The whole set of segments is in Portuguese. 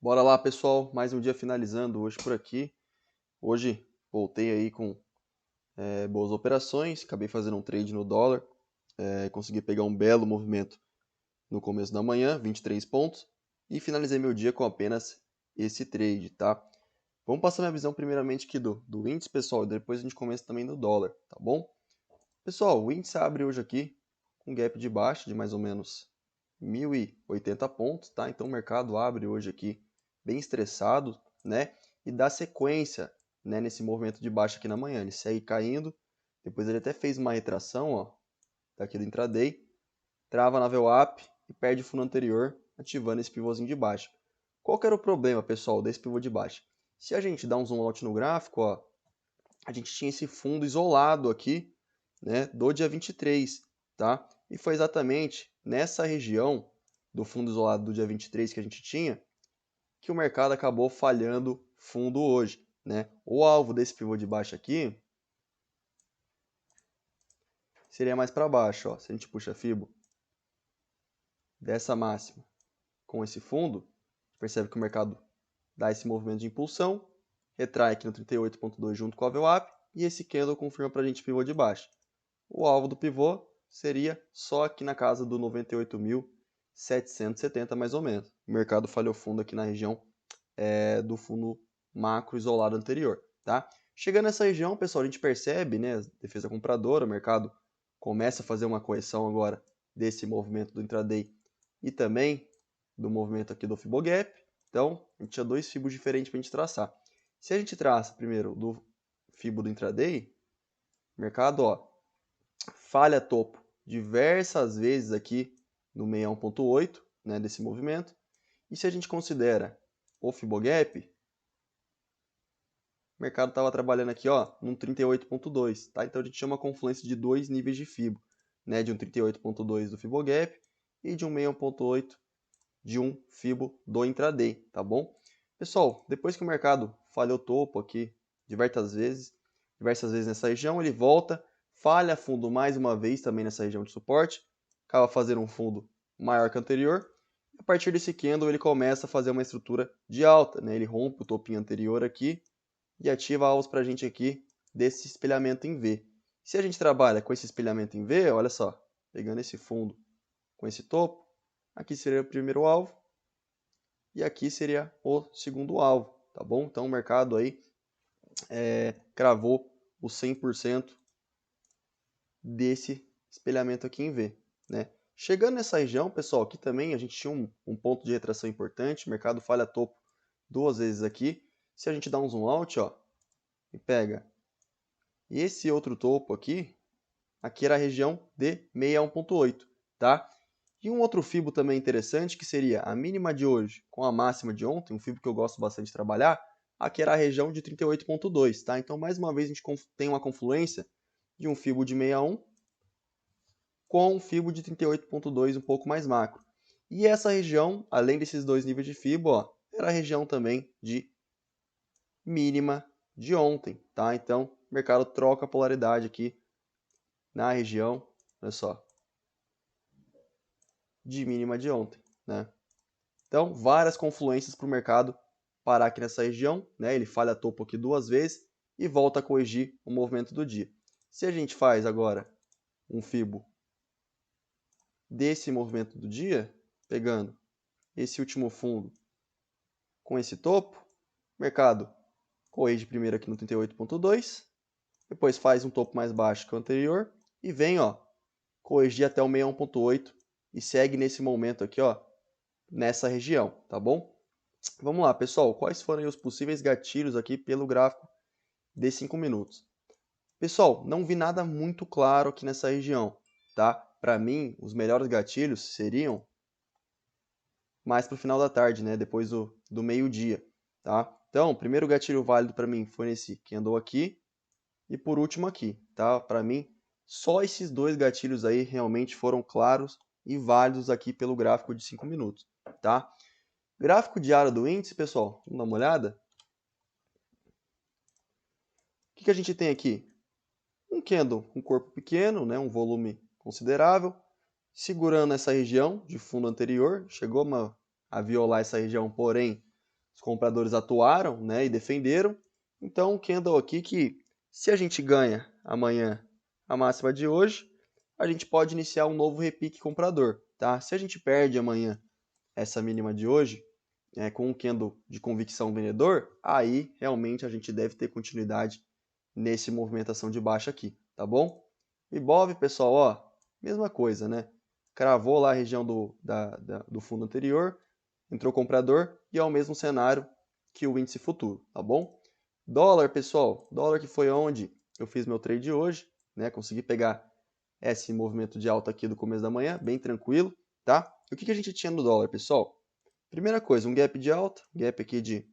Bora lá, pessoal. Mais um dia finalizando hoje por aqui. Hoje voltei aí com boas operações. Acabei fazendo um trade no dólar. Consegui pegar um belo movimento no começo da manhã, 23 pontos. E finalizei meu dia com apenas esse trade, tá? Vamos passar minha visão primeiramente aqui do índice, pessoal. E depois a gente começa também no dólar, tá bom? Pessoal, o índice abre hoje aqui com um gap de baixa de mais ou menos 1.080 pontos, tá? Então o mercado abre hoje aqui bem estressado, né? E dá sequência, né, nesse movimento de baixa aqui na manhã. Ele segue caindo, depois ele até fez uma retração, ó, daqui do intraday, trava na VWAP e perde o fundo anterior, ativando esse pivôzinho de baixa. Qual que era o problema, pessoal, desse pivô de baixa? Se a gente dá um zoom out no gráfico, ó, a gente tinha esse fundo isolado aqui, né, do dia 23, tá? E foi exatamente nessa região do fundo isolado do dia 23 que a gente tinha que o mercado acabou falhando fundo hoje, né? O alvo desse pivô de baixo aqui seria mais para baixo, ó. Se a gente puxa a Fibo dessa máxima com esse fundo, percebe que o mercado dá esse movimento de impulsão, retrai aqui no 38.2 junto com a VWAP e esse candle confirma para a gente pivô de baixo. O alvo do pivô seria só aqui na casa do 98.770 mais ou menos. O mercado falhou fundo aqui na região do fundo macro isolado anterior, tá? Chegando nessa região, pessoal, a gente percebe, né, defesa compradora, o mercado começa a fazer uma correção agora desse movimento do intraday e também do movimento aqui do Fibogap. Então, a gente tinha dois fibos diferentes para a gente traçar. Se a gente traça primeiro do fibo do intraday, o mercado, ó, falha topo diversas vezes aqui no 61.8, né, desse movimento. E se a gente considera o Fibogap, o mercado estava trabalhando aqui, ó, num 38.2, tá? Então a gente tinha uma confluência de dois níveis de Fibo, né, de um 38.2 do Fibogap e de um 61.8 de um Fibo do intraday, tá bom? Pessoal, depois que o mercado falhou topo aqui diversas vezes nessa região, ele volta, falha fundo mais uma vez também nessa região de suporte, acaba fazendo um fundo maior que o anterior. A partir desse candle ele começa a fazer uma estrutura de alta, né? Ele rompe o topinho anterior aqui e ativa alvos para a gente aqui desse espelhamento em V. Se a gente trabalha com esse espelhamento em V, olha só, pegando esse fundo com esse topo, aqui seria o primeiro alvo e aqui seria o segundo alvo, tá bom? Então o mercado aí cravou o 100% desse espelhamento aqui em V, né? Chegando nessa região, pessoal, aqui também a gente tinha um ponto de retração importante, o mercado falha topo duas vezes aqui. Se a gente dá um zoom out, ó, e pega esse outro topo aqui, aqui era a região de 61.8, tá? E um outro fibo também interessante, que seria a mínima de hoje com a máxima de ontem, um fibo que eu gosto bastante de trabalhar, aqui era a região de 38.2, tá? Então, mais uma vez, a gente tem uma confluência de um fibo de 61 com um fibo de 38.2 um pouco mais macro. E essa região, além desses dois níveis de fibo, ó, era a região também de mínima de ontem, tá? Então, o mercado troca a polaridade aqui na região, olha só, de mínima de ontem, né? Então, várias confluências para o mercado parar aqui nessa região, né? Ele falha topo aqui duas vezes e volta a corrigir o movimento do dia. Se a gente faz agora um fibo desse movimento do dia, pegando esse último fundo com esse topo, o mercado corrige primeiro aqui no 38.2, depois faz um topo mais baixo que o anterior e vem, ó, corrigir até o 61.8 e segue nesse momento aqui, ó, nessa região, tá bom? Vamos lá, pessoal, quais foram os possíveis gatilhos aqui pelo gráfico de 5 minutos? Pessoal, não vi nada muito claro aqui nessa região, tá? Para mim, os melhores gatilhos seriam mais para o final da tarde, né? Depois do meio-dia, tá? Então, o primeiro gatilho válido para mim foi nesse que andou aqui e por último aqui, tá? Para mim, só esses dois gatilhos aí realmente foram claros e válidos aqui pelo gráfico de 5 minutos, tá? Gráfico diário do índice, pessoal, vamos dar uma olhada? O que a gente tem aqui? Um candle com corpo pequeno, né? Um volume considerável, segurando essa região de fundo anterior, chegou a violar essa região, porém os compradores atuaram, né, e defenderam. Então, um candle aqui que, se a gente ganha amanhã a máxima de hoje, a gente pode iniciar um novo repique comprador, tá? Se a gente perde amanhã essa mínima de hoje, com um candle de convicção vendedor, aí realmente a gente deve ter continuidade nesse movimentação de baixa aqui, tá bom? Ibov, pessoal, ó, mesma coisa, né? Cravou lá a região do fundo anterior, entrou comprador e é o mesmo cenário que o índice futuro, tá bom? Dólar, pessoal, dólar que foi onde eu fiz meu trade hoje, né? Consegui pegar esse movimento de alta aqui do começo da manhã, bem tranquilo, tá? E o que a gente tinha no dólar, pessoal? Primeira coisa, um gap de alta, gap aqui de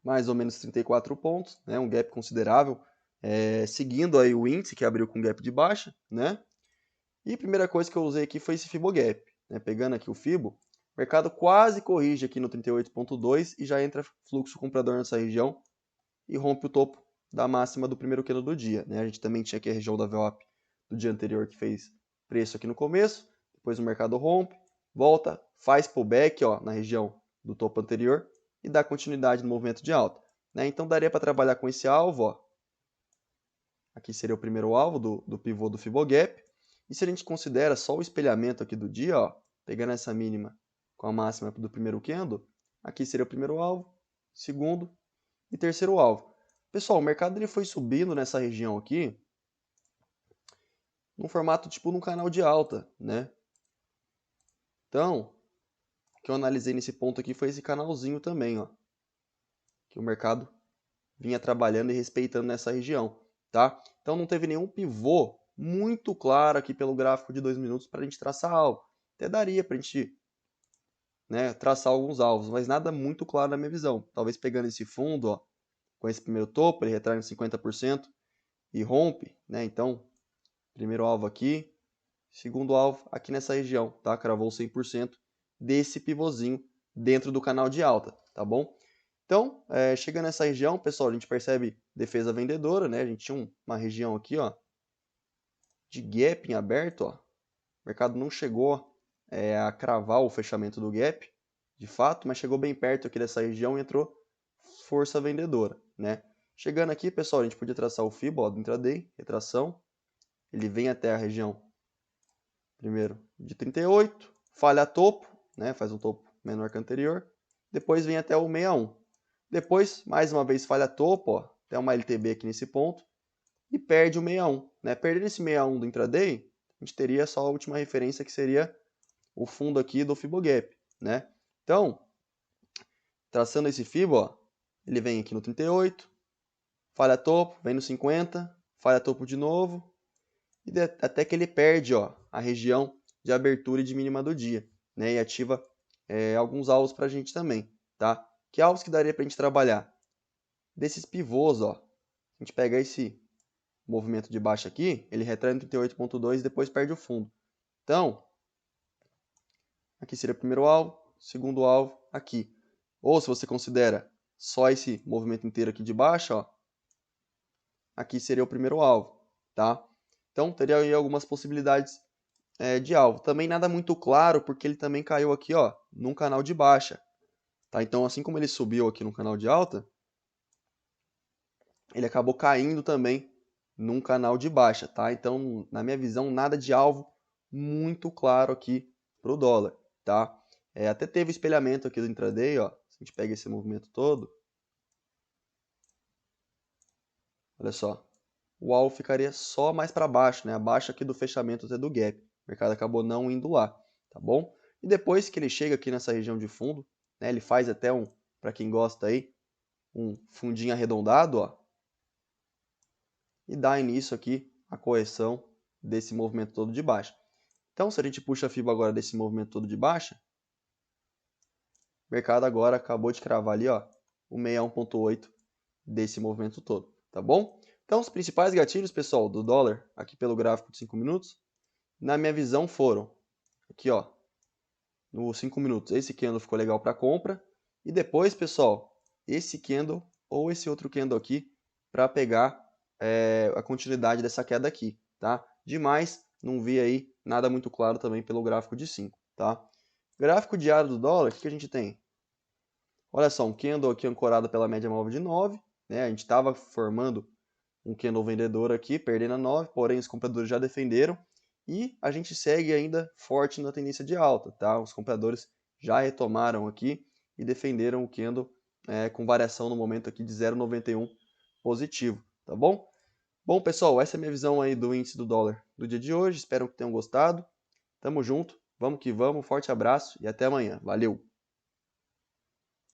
mais ou menos 34 pontos, né? Um gap considerável, seguindo aí o índice que abriu com gap de baixa, né? E a primeira coisa que eu usei aqui foi esse Fibogap, né? Pegando aqui o Fibo, o mercado quase corrige aqui no 38.2 e já entra fluxo comprador nessa região e rompe o topo da máxima do primeiro candle do dia, né? A gente também tinha aqui a região da VWAP do dia anterior que fez preço aqui no começo, depois o mercado rompe, volta, faz pullback, ó, na região do topo anterior e dá continuidade no movimento de alta, né? Então daria para trabalhar com esse alvo, ó. Aqui seria o primeiro alvo do pivô do Fibogap. E se a gente considera só o espelhamento aqui do dia, ó, pegando essa mínima com a máxima do primeiro candle, aqui seria o primeiro alvo, segundo e terceiro alvo. Pessoal, o mercado ele foi subindo nessa região aqui, num formato tipo num canal de alta, né? Então, o que eu analisei nesse ponto aqui foi esse canalzinho também, ó, que o mercado vinha trabalhando e respeitando nessa região, tá? Então não teve nenhum pivô muito claro aqui pelo gráfico de 2 minutos para a gente traçar algo. Até daria para a gente, né, traçar alguns alvos, mas nada muito claro na minha visão. Talvez pegando esse fundo, ó, com esse primeiro topo, ele retrai uns 50% e rompe, né? Então, primeiro alvo aqui, segundo alvo aqui nessa região, tá? Cravou 100% desse pivôzinho dentro do canal de alta, tá bom? Então, chegando nessa região, pessoal, a gente percebe defesa vendedora, né? A gente tinha uma região aqui, ó, de gap em aberto, ó. O mercado não chegou a cravar o fechamento do gap, de fato, mas chegou bem perto aqui dessa região e entrou força vendedora, né? Chegando aqui, pessoal, a gente podia traçar o Fibo, ó, do intraday, retração. Ele vem até a região, primeiro, de 38, falha topo, né? Faz um topo menor que o anterior. Depois vem até o 61. Depois, mais uma vez, falha topo, ó, até uma LTB aqui nesse ponto, e perde o 61. Né? Perdendo esse 61 do intraday, a gente teria só a última referência, que seria o fundo aqui do Fibogap. Né? Então, traçando esse Fibo, ó, ele vem aqui no 38, falha topo, vem no 50, falha topo de novo, e até que ele perde, ó, a região de abertura e de mínima do dia, né? E ativa alguns alvos para a gente também, tá? Que alvos que daria para a gente trabalhar? Desses pivôs, ó, a gente pega esse movimento de baixa aqui, ele retrai no 38.2 e depois perde o fundo. Então, aqui seria o primeiro alvo, segundo alvo aqui. Ou se você considera só esse movimento inteiro aqui de baixa, ó, aqui seria o primeiro alvo, tá? Então, teria aí algumas possibilidades de alvo. Também nada muito claro, porque ele também caiu aqui, ó, num canal de baixa. Tá? Então, assim como ele subiu aqui no canal de alta, ele acabou caindo também num canal de baixa, tá? Então, na minha visão, nada de alvo muito claro aqui para o dólar, tá? Até teve espelhamento aqui do intraday, ó. Se a gente pega esse movimento todo, olha só, o alvo ficaria só mais para baixo, né? Abaixo aqui do fechamento até do gap. O mercado acabou não indo lá, tá bom? E depois que ele chega aqui nessa região de fundo, né? Ele faz até para quem gosta aí, um fundinho arredondado, ó. E dá início aqui à correção desse movimento todo de baixa. Então, se a gente puxa a FIBA agora desse movimento todo de baixa, o mercado agora acabou de cravar ali, ó, o 61.8 desse movimento todo, tá bom? Então, os principais gatilhos, pessoal, do dólar, aqui pelo gráfico de 5 minutos, na minha visão foram, aqui, ó, nos 5 minutos, esse candle ficou legal para compra, e depois, pessoal, esse candle ou esse outro candle aqui, para pegar a continuidade dessa queda aqui, tá? Demais, não vi aí nada muito claro também pelo gráfico de 5, tá? Gráfico diário do dólar, o que a gente tem? Olha só, um candle aqui ancorado pela média móvel de 9, né? A gente estava formando um candle vendedor aqui, perdendo a 9, porém os compradores já defenderam e a gente segue ainda forte na tendência de alta, tá? Os compradores já retomaram aqui e defenderam o candle com variação no momento aqui de 0,91 positivo, tá bom? Bom, pessoal, essa é a minha visão aí do índice do dólar do dia de hoje. Espero que tenham gostado. Tamo junto, vamos que vamos, forte abraço e até amanhã. Valeu!